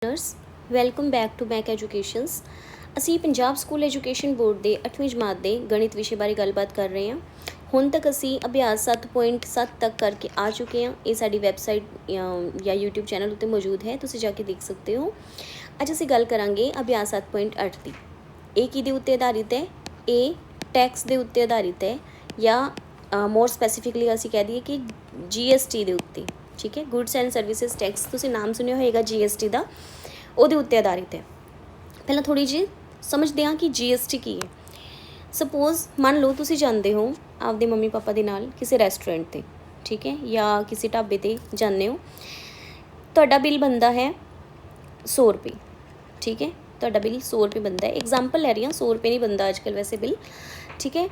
Learners welcome back to Mac educations. ਅਸੀਂ Punjab school education board ਦੇ 8ਵੀਂ ਜਮਾਤ ਦੇ ਗਣਿਤ ਵਿਸ਼ੇ ਬਾਰੇ ਗੱਲਬਾਤ ਕਰ ਰਹੇ ਹਾਂ। ਹੁਣ ਤੱਕ ਅਸੀਂ ਅਭਿਆਸ 7.7 ਤੱਕ ਕਰਕੇ ਆ ਚੁੱਕੇ ਹਾਂ। ਇਹ ਸਾਡੀ ਵੈਬਸਾਈਟ ਜਾਂ YouTube ਚੈਨਲ ਉੱਤੇ ਮੌਜੂਦ ਹੈ, ਤੁਸੀਂ ਜਾ ਕੇ ਦੇਖ ਸਕਦੇ ਹੋ। ਅੱਜ ਅਸੀਂ ਗੱਲ ਕਰਾਂਗੇ ਅਭਿਆਸ 7.8 ਦੀ। ਇਹ ਕਿਹਦੇ ਉੱਤੇ ਆਧਾਰਿਤ ਹੈ? ਇਹ ਟੈਕਸ ਦੇ ਉੱਤੇ ਆਧਾਰਿਤ ਹੈ, ਜਾਂ ਮੋਰ ਸਪੈਸੀਫਿਕਲੀ ਅਸੀਂ ਕਹਿ ਦਈਏ ਕਿ GST ਦੇ ਉੱਤੇ। ਠੀਕ ਹੈ, ਗੁੱਡਸ ਐਂਡ ਸਰਵਿਸਿਜ਼ ਟੈਕਸ, ਤੁਸੀਂ ਨਾਮ ਸੁਣਿਆ ਹੋਏਗਾ GST ਦਾ, ਉਹਦੇ ਉੱਤੇ ਆਧਾਰਿਤ ਹੈ। ਪਹਿਲਾਂ ਥੋੜ੍ਹੀ ਜਿਹੀ ਸਮਝਦੇ ਹਾਂ ਕਿ GST ਕੀ ਹੈ। ਸਪੋਜ਼ ਮੰਨ ਲਓ ਤੁਸੀਂ ਜਾਂਦੇ ਹੋ ਆਪਦੇ ਮੰਮੀ ਪਾਪਾ ਦੇ ਨਾਲ ਕਿਸੇ ਰੈਸਟੋਰੈਂਟ 'ਤੇ, ਠੀਕ ਹੈ, ਜਾਂ ਕਿਸੇ ਢਾਬੇ 'ਤੇ ਜਾਂਦੇ ਹੋ। ਤੁਹਾਡਾ ਬਿੱਲ ਬਣਦਾ ਹੈ 100 ਰੁਪਏ। ਠੀਕ ਹੈ, ਤੁਹਾਡਾ ਬਿੱਲ 100 ਰੁਪਏ ਬਣਦਾ ਹੈ। ਐਗਜ਼ਾਮਪਲ ਲੈ ਰਹੀ ਹਾਂ, 100 ਰੁਪਏ ਨਹੀਂ ਬਣਦਾ ਅੱਜ ਕੱਲ੍ਹ ਵੈਸੇ ਬਿੱਲ। ਠੀਕ ਹੈ,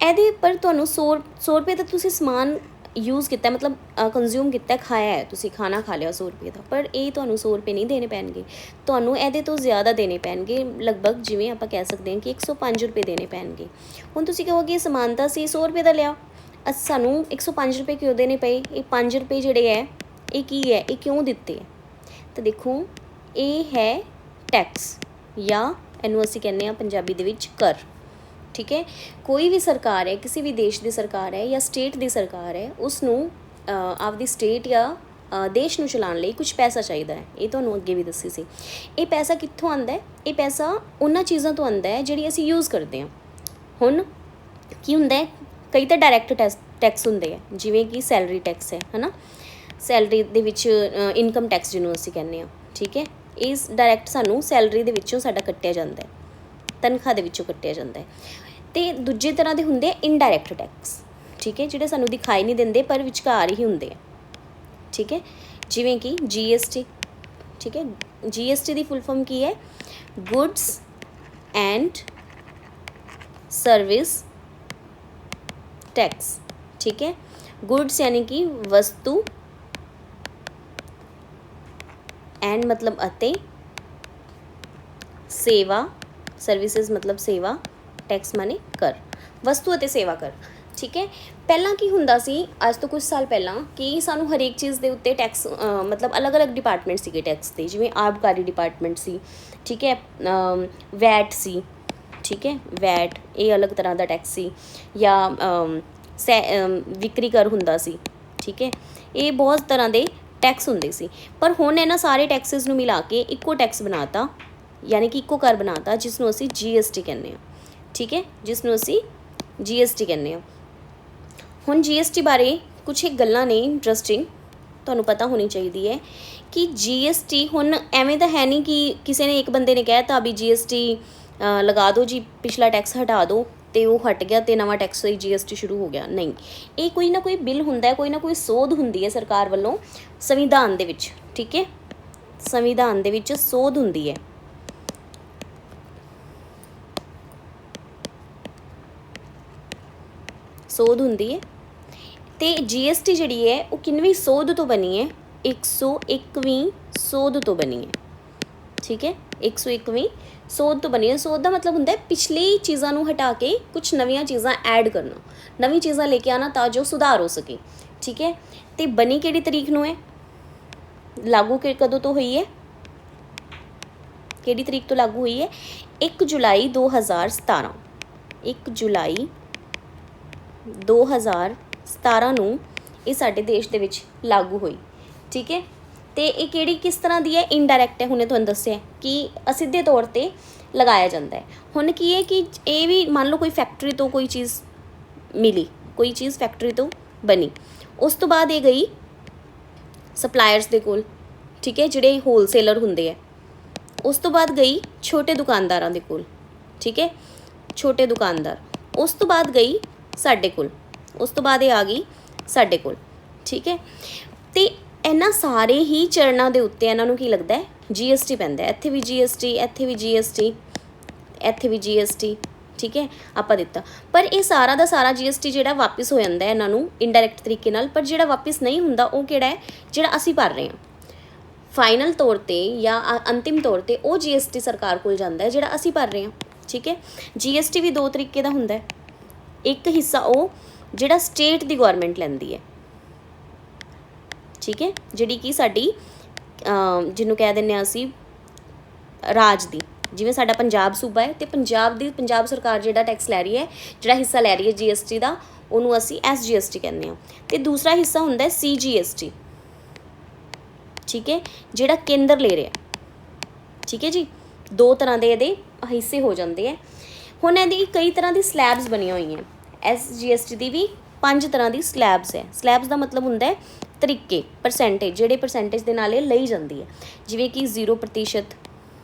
ਇਹਦੇ ਪਰ ਤੁਹਾਨੂੰ 100 ਰੁਪਏ ਦਾ ਤੁਸੀਂ ਸਮਾਨ ਯੂਜ਼ ਕੀਤਾ, ਮਤਲਬ ਕੰਜ਼ਿਊਮ ਕੀਤਾ, ਖਾਇਆ ਹੈ, ਤੁਸੀਂ ਖਾਣਾ ਖਾ ਲਿਆ 100 ਰੁਪਏ ਦਾ, ਪਰ ਇਹ ਤੁਹਾਨੂੰ 100 ਰੁਪਏ ਨਹੀਂ ਦੇਣੇ ਪੈਣਗੇ, ਤੁਹਾਨੂੰ ਇਹਦੇ ਤੋਂ ਜ਼ਿਆਦਾ ਦੇਣੇ ਪੈਣਗੇ। ਲਗਭਗ ਜਿਵੇਂ ਆਪਾਂ ਕਹਿ ਸਕਦੇ ਹਾਂ ਕਿ 105 ਰੁਪਏ ਦੇਣੇ ਪੈਣਗੇ। ਹੁਣ ਤੁਸੀਂ ਕਹੋਗੇ ਸਮਾਨ ਤਾਂ ਅਸੀਂ 100 ਰੁਪਏ ਦਾ ਲਿਆ, ਸਾਨੂੰ 105 ਰੁਪਏ ਕਿਉਂ ਦੇਣੇ ਪਏ? ਇਹ 5 ਰੁਪਏ ਜਿਹੜੇ ਹੈ ਇਹ ਕੀ ਹੈ, ਇਹ ਕਿਉਂ ਦਿੱਤੇ ਹੈ? ਤਾਂ ਦੇਖੋ, ਇਹ ਹੈ ਟੈਕਸ, ਜਾਂ ਇਹਨੂੰ ਅਸੀਂ ਕਹਿੰਦੇ ਹਾਂ ਪੰਜਾਬੀ ਦੇ ਵਿੱਚ ਕਰ। ਠੀਕ ਹੈ, ਕੋਈ ਵੀ ਸਰਕਾਰ ਹੈ, ਕਿਸੇ ਵੀ ਦੇਸ਼ ਦੀ ਸਰਕਾਰ ਹੈ ਜਾਂ ਸਟੇਟ ਦੀ ਸਰਕਾਰ ਹੈ, ਉਸ ਨੂੰ ਆਪਦੀ ਸਟੇਟ ਜਾਂ ਦੇਸ਼ ਨੂੰ ਚਲਾਉਣ ਲਈ ਕੁਝ ਪੈਸਾ ਚਾਹੀਦਾ ਹੈ। ਇਹ ਤੁਹਾਨੂੰ ਅੱਗੇ ਵੀ ਦੱਸੀ ਸੀ। ਇਹ ਪੈਸਾ ਕਿੱਥੋਂ ਆਉਂਦਾ ਹੈ? ਇਹ ਪੈਸਾ ਉਹਨਾਂ ਚੀਜ਼ਾਂ ਤੋਂ ਆਉਂਦਾ ਹੈ ਜਿਹੜੀ ਅਸੀਂ ਯੂਜ਼ ਕਰਦੇ ਹਾਂ। ਹੁਣ ਕੀ ਹੁੰਦਾ ਹੈ, ਕਈ ਤਾਂ ਡਾਇਰੈਕਟ ਟੈਕਸ ਹੁੰਦੇ ਆ, ਜਿਵੇਂ ਕਿ ਸੈਲਰੀ ਟੈਕਸ ਹੈ ਨਾ, ਸੈਲਰੀ ਦੇ ਵਿੱਚ ਇਨਕਮ ਟੈਕਸ ਜਿਹਨੂੰ ਅਸੀਂ ਕਹਿੰਦੇ ਹਾਂ। ਠੀਕ ਹੈ, ਇਸ ਡਾਇਰੈਕਟ ਸਾਨੂੰ ਸੈਲਰੀ ਦੇ ਵਿੱਚੋਂ ਸਾਡਾ ਕੱਟਿਆ ਜਾਂਦਾ ਹੈ, ਤਨਖਾਹ ਦੇ ਵਿੱਚੋਂ ਕੱਟਿਆ ਜਾਂਦਾ ਹੈ। ਅਤੇ ਦੂਜੇ ਤਰ੍ਹਾਂ ਦੇ ਹੁੰਦੇ ਆ ਇਨਡਾਇਰੈਕਟ ਟੈਕਸ। ਠੀਕ ਹੈ, ਜਿਹੜੇ ਸਾਨੂੰ ਦਿਖਾਈ ਨਹੀਂ ਦਿੰਦੇ ਪਰ ਵਿਚਕਾਰ ਹੀ ਹੁੰਦੇ ਆ। ਠੀਕ ਹੈ, ਜਿਵੇਂ ਕਿ GST। ਠੀਕ ਹੈ, GST ਦੀ ਫੁੱਲ ਫਾਰਮ ਕੀ ਹੈ? Goods and service tax. ਠੀਕ ਹੈ, ਗੁੱਡਸ ਯਾਨੀ ਕਿ ਵਸਤੂ, ਐਂਡ ਮਤਲਬ ਅਤੇ, ਸੇਵਾ, ਸਰਵਿਸਿਜ਼ ਮਤਲਬ ਸੇਵਾ, ਟੈਕਸ ਮਾਨੇ ਕਰ, ਵਸਤੂ ਅਤੇ ਸੇਵਾ ਕਰ। ਠੀਕ ਹੈ, ਪਹਿਲਾਂ ਕੀ ਹੁੰਦਾ ਸੀ, ਅੱਜ ਤੋਂ ਕੁਝ ਸਾਲ ਪਹਿਲਾਂ, ਕਿ ਸਾਨੂੰ ਹਰੇਕ ਚੀਜ਼ ਦੇ ਉੱਤੇ ਟੈਕਸ ਮਤਲਬ ਅਲੱਗ-ਅਲੱਗ ਡਿਪਾਰਟਮੈਂਟ ਸੀਗੇ ਟੈਕਸ ਦੇ, ਜਿਵੇਂ ਆਬਕਾਰੀ ਡਿਪਾਰਟਮੈਂਟ ਸੀ। ਠੀਕ ਹੈ, ਵੈਟ ਸੀ। ਠੀਕ ਹੈ, ਵੈਟ ਇਹ ਅਲੱਗ ਤਰ੍ਹਾਂ ਦਾ ਟੈਕਸ ਸੀ, ਜਾਂ ਵਿਕਰੀ ਕਰ ਹੁੰਦਾ ਸੀ। ਠੀਕ ਹੈ, ਇਹ ਬਹੁਤ ਤਰ੍ਹਾਂ ਦੇ ਟੈਕਸ ਹੁੰਦੇ ਸੀ। ਪਰ ਹੁਣ ਇਹਨਾਂ ਸਾਰੇ ਟੈਕਸਿਸ ਨੂੰ ਮਿਲਾ ਕੇ ਇੱਕੋ ਟੈਕਸ ਬਣਾਤਾ, ਯਾਨੀ ਕਿ ਇੱਕੋ ਕਰ ਬਣਾਤਾ, ਜਿਸ ਨੂੰ ਅਸੀਂ GST ਕਹਿੰਦੇ ਹਾਂ। ਠੀਕ ਹੈ, ਜਿਸ ਨੂੰ ਅਸੀਂ GST ਕਹਿੰਦੇ ਹਾਂ। ਹੁਣ GST ਬਾਰੇ ਕੁਛ ਇੱਕ ਗੱਲਾਂ ਨੇ ਇੰਟਰਸਟਿੰਗ, ਤੁਹਾਨੂੰ ਪਤਾ ਹੋਣੀ ਚਾਹੀਦੀ ਹੈ ਕਿ GST ਹੁਣ ਐਵੇਂ ਤਾਂ ਹੈ ਨਹੀਂ ਕਿ ਕਿਸੇ ਨੇ, ਇੱਕ ਬੰਦੇ ਨੇ ਕਹਿ ਤਾ ਵੀ GST ਲਗਾ ਦਿਓ ਜੀ, ਪਿਛਲਾ ਟੈਕਸ ਹਟਾ ਦਿਓ, ਅਤੇ ਉਹ ਹਟ ਗਿਆ ਅਤੇ ਨਵਾਂ ਟੈਕਸ GST ਸ਼ੁਰੂ ਹੋ ਗਿਆ। ਨਹੀਂ, ਇਹ ਕੋਈ ਨਾ ਕੋਈ ਬਿੱਲ ਹੁੰਦਾ, ਕੋਈ ਨਾ ਕੋਈ ਸੋਧ ਹੁੰਦੀ ਹੈ ਸਰਕਾਰ ਵੱਲੋਂ ਸੰਵਿਧਾਨ ਦੇ ਵਿੱਚ। ਠੀਕ ਹੈ, ਸੰਵਿਧਾਨ ਦੇ ਵਿੱਚ ਸੋਧ ਹੁੰਦੀ ਹੈ। ਸੋਧ ਹੁੰਦੀ ਹੈ, ਅਤੇ GST ਜਿਹੜੀ ਹੈ ਉਹ ਕਿੰਨਵੀਂ ਸੋਧ ਤੋਂ ਬਣੀ ਹੈ? 101ਵੀਂ ਸੋਧ ਤੋਂ ਬਣੀ ਹੈ। ਠੀਕ ਹੈ, 101ਵੀਂ ਸੋਧ ਤੋਂ ਬਣੀ ਹੈ। ਸੋਧ ਦਾ ਮਤਲਬ ਹੁੰਦਾ ਹੈ ਪਿਛਲੀ ਚੀਜ਼ਾਂ ਨੂੰ ਹਟਾ ਕੇ ਕੁਛ ਨਵੀਆਂ ਚੀਜ਼ਾਂ ਐਡ ਕਰਨਾ, ਨਵੀਂ ਚੀਜ਼ਾਂ ਲੈ ਕੇ ਆਉਣਾ, ਤਾਂ ਜੋ ਸੁਧਾਰ ਹੋ ਸਕੇ। ਠੀਕ ਹੈ, ਅਤੇ ਬਣੀ ਕਿਹੜੀ ਤਰੀਕ ਨੂੰ ਹੈ? ਲਾਗੂ ਕਦੋਂ ਤੋਂ ਹੋਈ ਹੈ? ਕਿਹੜੀ ਤਰੀਕ ਤੋਂ ਲਾਗੂ ਹੋਈ ਹੈ? 1 ਜੁਲਾਈ 2017। 1 ਜੁਲਾਈ 2017 ਨੂੰ ਇਹ ਸਾਡੇ ਦੇਸ਼ ਦੇ ਵਿੱਚ ਲਾਗੂ ਹੋਈ। ਠੀਕ ਹੈ, ਅਤੇ ਇਹ ਕਿਹੜੀ ਕਿਸ ਤਰ੍ਹਾਂ ਦੀ ਹੈ? ਇਨਡਾਇਰੈਕਟ ਹੈ। ਹੁਣੇ ਤੁਹਾਨੂੰ ਦੱਸਿਆ ਕਿ ਅਸਿੱਧੇ ਤੌਰ 'ਤੇ ਲਗਾਇਆ ਜਾਂਦਾ ਹੈ। ਹੁਣ ਕੀ ਹੈ ਕਿ ਇਹ ਵੀ ਮੰਨ ਲਓ ਕੋਈ ਫੈਕਟਰੀ ਤੋਂ ਕੋਈ ਚੀਜ਼ ਮਿਲੀ, ਕੋਈ ਚੀਜ਼ ਫੈਕਟਰੀ ਤੋਂ ਬਣੀ, ਉਸ ਤੋਂ ਬਾਅਦ ਇਹ ਗਈ ਸਪਲਾਇਰਸ ਦੇ ਕੋਲ। ਠੀਕ ਹੈ, ਜਿਹੜੇ ਹੋਲਸੇਲਰ ਹੁੰਦੇ ਹੈ। ਉਸ ਤੋਂ ਬਾਅਦ ਗਈ ਛੋਟੇ ਦੁਕਾਨਦਾਰਾਂ ਦੇ ਕੋਲ। ਠੀਕ ਹੈ, ਛੋਟੇ ਦੁਕਾਨਦਾਰ। ਉਸ ਤੋਂ ਬਾਅਦ ਗਈ ਸਾਡੇ ਕੋਲ, ਉਸ ਤੋਂ ਬਾਅਦ ਇਹ ਆ ਗਈ ਸਾਡੇ ਕੋਲ। ਠੀਕ ਹੈ, ਅਤੇ ਇਹਨਾਂ ਸਾਰੇ ਹੀ ਚਰਨਾਂ ਦੇ ਉੱਤੇ ਇਹਨਾਂ ਨੂੰ ਕੀ ਲੱਗਦਾ ਹੈ? GST ਪੈਂਦਾ। ਇੱਥੇ ਵੀ GST, ਇੱਥੇ ਵੀ GST, ਇੱਥੇ ਵੀ GST। ਠੀਕ ਹੈ, ਆਪਾਂ ਦਿੱਤਾ, ਪਰ ਇਹ ਸਾਰਾ ਦਾ ਸਾਰਾ GST ਜਿਹੜਾ ਵਾਪਿਸ ਹੋ ਜਾਂਦਾ ਇਹਨਾਂ ਨੂੰ ਇਨਡਾਇਰੈਕਟ ਤਰੀਕੇ ਨਾਲ। ਪਰ ਜਿਹੜਾ ਵਾਪਿਸ ਨਹੀਂ ਹੁੰਦਾ ਉਹ ਕਿਹੜਾ ਹੈ? ਜਿਹੜਾ ਅਸੀਂ ਭਰ ਰਹੇ ਹਾਂ ਫਾਈਨਲ ਤੌਰ 'ਤੇ, ਜਾਂ ਅੰਤਿਮ ਤੌਰ 'ਤੇ, ਉਹ GST ਸਰਕਾਰ ਕੋਲ ਜਾਂਦਾ ਹੈ ਜਿਹੜਾ ਅਸੀਂ ਭਰ ਰਹੇ ਹਾਂ। ਠੀਕ ਹੈ, GST ਵੀ ਦੋ ਤਰੀਕੇ ਦਾ ਹੁੰਦਾ ਹੈ। ਇੱਕ ਹਿੱਸਾ ਉਹ ਜਿਹੜਾ ਸਟੇਟ ਦੀ ਗੌਰਮੈਂਟ ਲੈਂਦੀ ਹੈ। ਠੀਕ ਹੈ, ਜਿਹੜੀ ਕਿ ਸਾਡੀ ਜਿਹਨੂੰ ਕਹਿ ਦਿੰਦੇ ਹਾਂ ਅਸੀਂ ਰਾਜ ਦੀ, ਜਿਵੇਂ ਸਾਡਾ ਪੰਜਾਬ ਸੂਬਾ ਹੈ ਤੇ ਪੰਜਾਬ ਸਰਕਾਰ ਜਿਹੜਾ ਟੈਕਸ ਲੈ ਰਹੀ ਹੈ, ਜਿਹੜਾ ਹਿੱਸਾ ਲੈ ਰਹੀ ਹੈ GST ਦਾ, ਉਹਨੂੰ ਅਸੀਂ SGST ਕਹਿੰਦੇ ਹਾਂ। ਤੇ ਦੂਸਰਾ ਹਿੱਸਾ ਹੁੰਦਾ ਹੈ CGST, ਠੀਕ ਹੈ, ਜਿਹੜਾ ਕੇਂਦਰ ਲੈ ਰਿਹਾ। ਠੀਕ ਹੈ ਜੀ, ਦੋ ਤਰ੍ਹਾਂ ਦੇ ਇਹਦੇ ਹਿੱਸੇ ਹੋ ਜਾਂਦੇ ਹੈ। ਹੁਣ ਇਹਦੀ ਕਈ ਤਰ੍ਹਾਂ ਦੀ ਸਲੈਬਸ ਬਣੀਆਂ ਹੋਈਆਂ। SGST ਦੀ ਵੀ 5 ਤਰ੍ਹਾਂ ਦੀ ਸਲੈਬਸ ਹੈ। ਸਲੈਬਸ ਦਾ ਮਤਲਬ ਹੁੰਦਾ ਹੈ ਤਰੀਕੇ, ਪਰਸੈਂਟੇਜ, ਜਿਹੜੇ ਪਰਸੈਂਟੇਜ ਦੇ ਨਾਲ ਇਹ ਲਈ ਜਾਂਦੀ ਹੈ, ਜਿਵੇਂ ਕਿ 0%,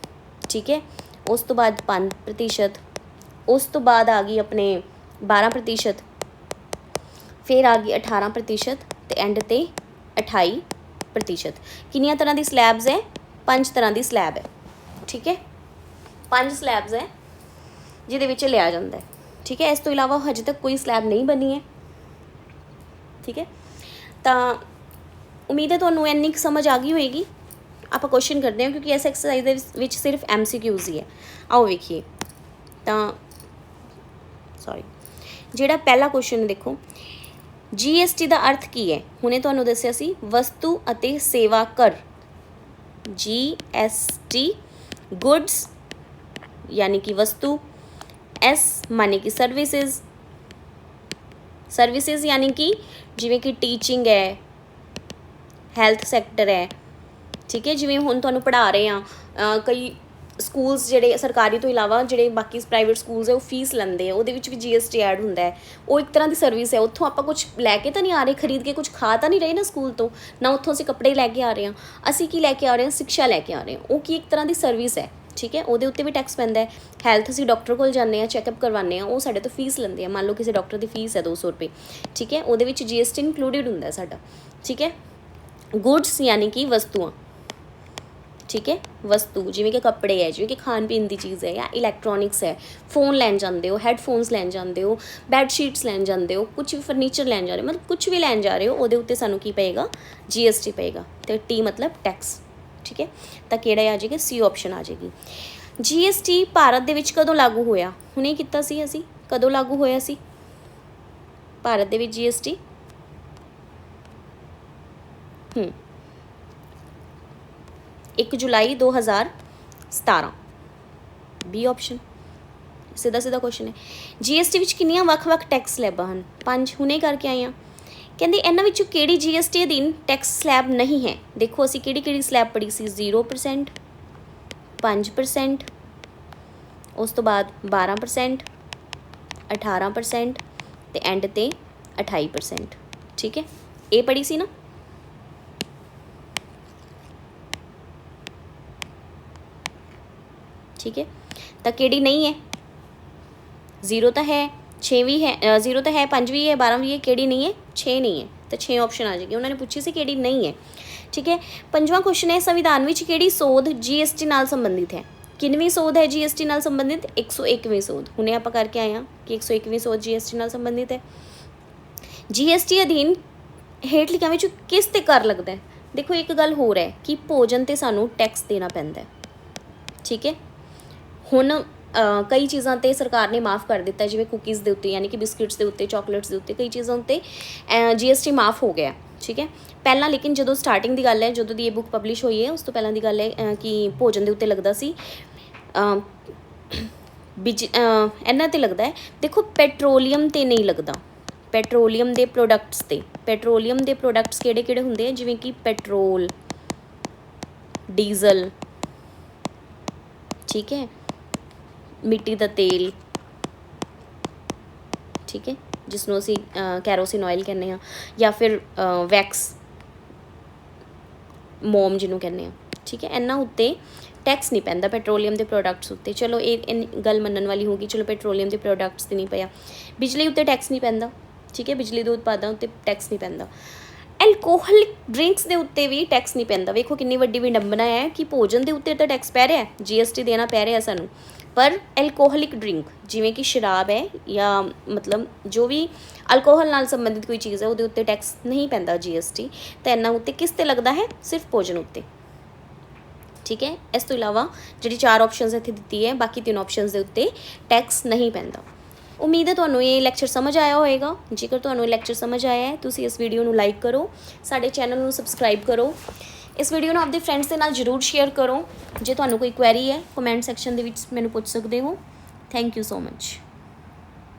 ਠੀਕ ਹੈ, ਉਸ ਤੋਂ ਬਾਅਦ 5%, ਉਸ ਤੋਂ ਬਾਅਦ ਆ ਗਈ ਆਪਣੇ 12%, ਫਿਰ ਆ ਗਈ 18% ਤੇ ਐਂਡ ਤੇ 28%। ਕਿੰਨੀਆਂ ਤਰ੍ਹਾਂ ਦੀ ਸਲੈਬਸ ਹੈ? 5 ਤਰ੍ਹਾਂ ਦੀ ਸਲੈਬ ਹੈ। ਠੀਕ ਹੈ, 5 ਸਲੈਬਸ ਹੈ ਜਿਹਦੇ ਵਿੱਚ ਲਿਆ ਜਾਂਦਾ ਹੈ। ਠੀਕ ਹੈ, ਇਸ ਤੋਂ ਇਲਾਵਾ ਹਜੇ ਤੱਕ ਕੋਈ ਸਲੈਬ ਨਹੀਂ ਬਣੀ ਹੈ। ਠੀਕ ਹੈ, ਤਾਂ ਉਮੀਦ ਹੈ ਤੁਹਾਨੂੰ ਇੰਨੀ ਕੁ ਸਮਝ ਆ ਗਈ ਹੋਏਗੀ। ਆਪਾਂ ਕੁਐਸਚਨ ਕਰਦੇ ਹਾਂ, ਕਿਉਂਕਿ ਇਸ ਐਕਸਰਸਾਈਜ਼ ਦੇ ਵਿੱਚ ਸਿਰਫ MCQs ਹੀ ਹੈ। ਆਓ ਵੇਖੀਏ। ਤਾਂ ਜਿਹੜਾ ਪਹਿਲਾ ਕੁਐਸਚਨ ਦੇਖੋ, GST ਦਾ ਅਰਥ ਕੀ ਹੈ? ਹੁਣੇ ਤੁਹਾਨੂੰ ਦੱਸਿਆ ਸੀ, ਵਸਤੂ ਅਤੇ ਸੇਵਾ ਕਰ। GST ਗੁੱਡਸ यानी कि वस्तु, S माने कि सर्विसेज यानी कि जिमें कि टीचिंग है, हैल्थ सैक्टर है। ठीक है, जिमें हुण तुहानूं पढ़ा रहे हैं कई ਸਕੂਲਸ ਜਿਹੜੇ ਸਰਕਾਰੀ ਤੋਂ ਇਲਾਵਾ ਜਿਹੜੇ ਬਾਕੀ ਪ੍ਰਾਈਵੇਟ ਸਕੂਲਸ ਹੈ ਉਹ ਫੀਸ ਲੈਂਦੇ ਆ, ਉਹਦੇ ਵਿੱਚ ਵੀ GST ਐਡ ਹੁੰਦਾ ਹੈ। ਉਹ ਇੱਕ ਤਰ੍ਹਾਂ ਦੀ ਸਰਵਿਸ ਹੈ। ਉੱਥੋਂ ਆਪਾਂ ਕੁਝ ਲੈ ਕੇ ਤਾਂ ਨਹੀਂ ਆ ਰਹੇ, ਖਰੀਦ ਕੇ ਕੁਝ ਖਾ ਤਾਂ ਨਹੀਂ ਰਹੇ ਨਾ ਸਕੂਲ ਤੋਂ, ਨਾ ਉੱਥੋਂ ਅਸੀਂ ਕੱਪੜੇ ਲੈ ਕੇ ਆ ਰਹੇ ਹਾਂ। ਅਸੀਂ ਕੀ ਲੈ ਕੇ ਆ ਰਹੇ ਹਾਂ? ਸਿੱਖਿਆ ਲੈ ਕੇ ਆ ਰਹੇ ਹਾਂ। ਉਹ ਕੀ ਇੱਕ ਤਰ੍ਹਾਂ ਦੀ ਸਰਵਿਸ ਹੈ। ਠੀਕ ਹੈ, ਉਹਦੇ ਉੱਤੇ ਵੀ ਟੈਕਸ ਪੈਂਦਾ ਹੈ। ਹੈਲਥ, ਅਸੀਂ ਡਾਕਟਰ ਕੋਲ ਜਾਂਦੇ ਹਾਂ, ਚੈੱਕਅਪ ਕਰਵਾਉਂਦੇ ਹਾਂ, ਉਹ ਸਾਡੇ ਤੋਂ ਫੀਸ ਲੈਂਦੇ ਆ। ਮੰਨ ਲਓ ਕਿਸੇ ਡਾਕਟਰ ਦੀ ਫੀਸ ਹੈ 200 ਰੁਪਏ। ਠੀਕ ਹੈ, ਉਹਦੇ ਵਿੱਚ GST ਇਨਕਲੂਡਿਡ ਹੁੰਦਾ ਸਾਡਾ। ਠੀਕ ਹੈ, ਗੁੱਡਸ यानी कि ਵਸਤੂਆਂ। ठीक है, वस्तु जिमें कि कपड़े है, जिमें कि खान पीन की चीज़ है, या इलैक्ट्रॉनिक्स है, फोन लैन जाते हो, हैडफोन्स लैन जाते हो, बैडशीट्स लैन जाते हो, कुछ भी फर्नीचर लैन जा रहे हो, मतलब कुछ भी लैन जा रहे हो, वो उत्ते सानू की पेगा? GST पेगा। तो T मतलब टैक्स। ठीक है, तो किहड़ा आ जाएगा? C ऑप्शन आ जाएगी। GST भारत दे विच कदों लागू होया? हुणे कीता सी असीं, कदों लागू होया सी भारत दे विच GST? 1 जुलाई 2017। B ऑप्शन सीधा क्वेश्चन है। GST ਵਿੱਚ ਕਿੰਨੀਆਂ ਵੱਖ-ਵੱਖ ਟੈਕਸ ਸਲੈਬਾਂ ਹਨ? 5 ਹੁਣੇ ਕਰਕੇ ਆਏ ਹਾਂ। ਕਹਿੰਦੇ ਇਹਨਾਂ ਵਿੱਚੋਂ ਕਿਹੜੀ GST ਅਧੀਨ ਟੈਕਸ ਸਲੈਬ ਨਹੀਂ ਹੈ? ਦੇਖੋ ਅਸੀਂ ਕਿਹੜੀ ਸਲੈਬ ਪੜ੍ਹੀ ਸੀ? 0%, 5%, ਉਸ ਤੋਂ ਬਾਅਦ 12%, 18% ਤੇ ਐਂਡ ਤੇ 28%। ਠੀਕ ਹੈ, ਇਹ ਪੜ੍ਹੀ ਸੀ ਨਾ। ठीक है, तो केड़ी नहीं है? 0 तो है, 6 भी है, 0 तो है, 5 भी है, 12 भी है, केड़ी नहीं है? 6 नहीं है। तो 6 ऑप्शन आ जाएगी। उन्होंने पूछी सी केड़ी नहीं है। ठीक है, 5वां क्वेश्चन है, संविधान में केड़ी सोध GST नाल संबंधित है? किनवीं सोध है GST नाल संबंधित? 101वीं सोध। हुणे आपां करके आए हैं कि 101वीं सोध GST नाल संबंधित है। GST अधीन हेठ लिखियां विच किस ते कर लगदा है? देखो एक गल होर है कि भोजन ते सानू टैक्स देना पैंदा है। ठीक है, ਹੁਣ ਕਈ ਚੀਜ਼ਾਂ 'ਤੇ ਸਰਕਾਰ ਨੇ ਮਾफ़ ਕਰ ਦਿੱਤਾ, ਜਿਵੇਂ ਕੁਕੀਜ਼ ਦੇ ਉੱਤੇ, ਯਾਨੀ ਕਿ ਬਿਸਕਿਟਸ ਦੇ ਉੱਤੇ, ਚੋਕਲੇਟਸ ਦੇ ਉੱਤੇ, ਕਈ ਚੀਜ਼ਾਂ ਉੱਤੇ GST ਮਾफ़ ਹੋ ਗਿਆ। ਠੀਕ ਹੈ, ਪਹਿਲਾਂ ਲੇਕਿਨ ਜਦੋਂ ਸਟਾਰਟਿੰਗ ਦੀ ਗੱਲ ਹੈ, ਜਦੋਂ ਦੀ ਇਹ ਬੁੱਕ ਪਬਲਿਸ਼ ਹੋਈ ਹੈ, ਉਸ ਤੋਂ ਪਹਿਲਾਂ ਦੀ ਗੱਲ ਹੈ ਕਿ ਭੋਜਨ ਦੇ ਉੱਤੇ ਲੱਗਦਾ ਸੀ, ਇਹਨਾਂ 'ਤੇ ਲੱਗਦਾ ਹੈ। ਦੇਖੋ ਪੈਟਰੋਲੀਅਮ 'ਤੇ ਨਹੀਂ ਲੱਗਦਾ, ਪੈਟਰੋਲੀਅਮ ਦੇ ਪ੍ਰੋਡਕਟਸ 'ਤੇ। ਪੈਟਰੋਲੀਅਮ ਦੇ ਪ੍ਰੋਡਕਟਸ ਕਿਹੜੇ ਹੁੰਦੇ ਆ? ਜਿਵੇਂ ਕਿ ਪੈਟਰੋਲ, ਡੀਜ਼ਲ, ਠੀਕ ਹੈ, ਮਿੱਟੀ ਦਾ ਤੇਲ, ਠੀਕ ਹੈ, ਜਿਸ ਨੂੰ ਅਸੀਂ ਕੈਰੋਸਿਨ ਆਇਲ ਕਹਿੰਦੇ ਹਾਂ, ਜਾਂ ਫਿਰ ਵੈਕਸ, ਮੋਮ ਜਿਹਨੂੰ ਕਹਿੰਦੇ ਹਾਂ। ਠੀਕ ਹੈ, ਇਹਨਾਂ ਉੱਤੇ ਟੈਕਸ ਨਹੀਂ ਪੈਂਦਾ ਪੈਟਰੋਲੀਅਮ ਦੇ ਪ੍ਰੋਡਕਟਸ ਉੱਤੇ। ਚਲੋ ਇਹ ਗੱਲ ਮੰਨਣ ਵਾਲੀ ਹੋਗੀ। ਚਲੋ ਪੈਟਰੋਲੀਅਮ ਦੇ ਪ੍ਰੋਡਕਟਸ 'ਤੇ ਨਹੀਂ ਪਿਆ। ਬਿਜਲੀ ਉੱਤੇ ਟੈਕਸ ਨਹੀਂ ਪੈਂਦਾ। ਠੀਕ ਹੈ, ਬਿਜਲੀ ਦੇ ਉਤਪਾਦਾਂ ਉੱਤੇ ਟੈਕਸ ਨਹੀਂ ਪੈਂਦਾ। ਐਲਕੋਹਲਿਕ ਡਰਿੰਕਸ ਦੇ ਉੱਤੇ ਵੀ ਟੈਕਸ ਨਹੀਂ ਪੈਂਦਾ। ਵੇਖੋ ਕਿੰਨੀ ਵੱਡੀ ਵਿਡੰਬਨਾ ਹੈ ਕਿ ਭੋਜਨ ਦੇ ਉੱਤੇ ਤਾਂ ਟੈਕਸ ਪੈ ਰਿਹਾ, GST ਦੇਣਾ ਪੈ ਰਿਹਾ ਸਾਨੂੰ, ਪਰ ਐਲਕੋਹਲਿਕ ਡਰਿੰਕ ਜਿਵੇਂ ਕਿ ਸ਼ਰਾਬ ਹੈ, ਜਾਂ ਮਤਲਬ ਜੋ ਵੀ ਅਲਕੋਹਲ ਨਾਲ ਸੰਬੰਧਿਤ ਕੋਈ ਚੀਜ਼ ਹੈ, ਉਹਦੇ ਉੱਤੇ ਟੈਕਸ ਨਹੀਂ ਪੈਂਦਾ GST। ਤਾਂ ਇਹਨਾਂ ਉੱਤੇ ਕਿਸ 'ਤੇ ਲੱਗਦਾ ਹੈ? ਸਿਰਫ ਭੋਜਨ ਉੱਤੇ। ਠੀਕ ਹੈ, ਇਸ ਤੋਂ ਇਲਾਵਾ ਜਿਹੜੀ 4 ਆਪਸ਼ਨਸ ਇੱਥੇ ਦਿੱਤੀ ਹੈ, ਬਾਕੀ 3 ਆਪਸ਼ਨਸ ਦੇ ਉੱਤੇ ਟੈਕਸ ਨਹੀਂ ਪੈਂਦਾ। ਉਮੀਦ ਹੈ ਤੁਹਾਨੂੰ ਇਹ ਲੈਕਚਰ ਸਮਝ ਆਇਆ ਹੋਵੇਗਾ। ਜੇਕਰ ਤੁਹਾਨੂੰ ਇਹ ਲੈਕਚਰ ਸਮਝ ਆਇਆ ਹੈ, ਤੁਸੀਂ ਇਸ ਵੀਡੀਓ ਨੂੰ ਲਾਈਕ ਕਰੋ, ਸਾਡੇ ਚੈਨਲ ਨੂੰ ਸਬਸਕ੍ਰਾਈਬ ਕਰੋ, इस वीडियो ਨੂੰ ਆਪਦੇ ਫਰੈਂਡਸ ਦੇ ਨਾਲ ਜ਼ਰੂਰ ਸ਼ੇਅਰ ਕਰੋ। ਜੇ ਤੁਹਾਨੂੰ ਕੋਈ ਕੁਐਰੀ ਹੈ ਕਮੈਂਟ ਸੈਕਸ਼ਨ ਦੇ ਵਿੱਚ ਮੈਨੂੰ ਪੁੱਛ ਸਕਦੇ ਹੋ। Thank you so much.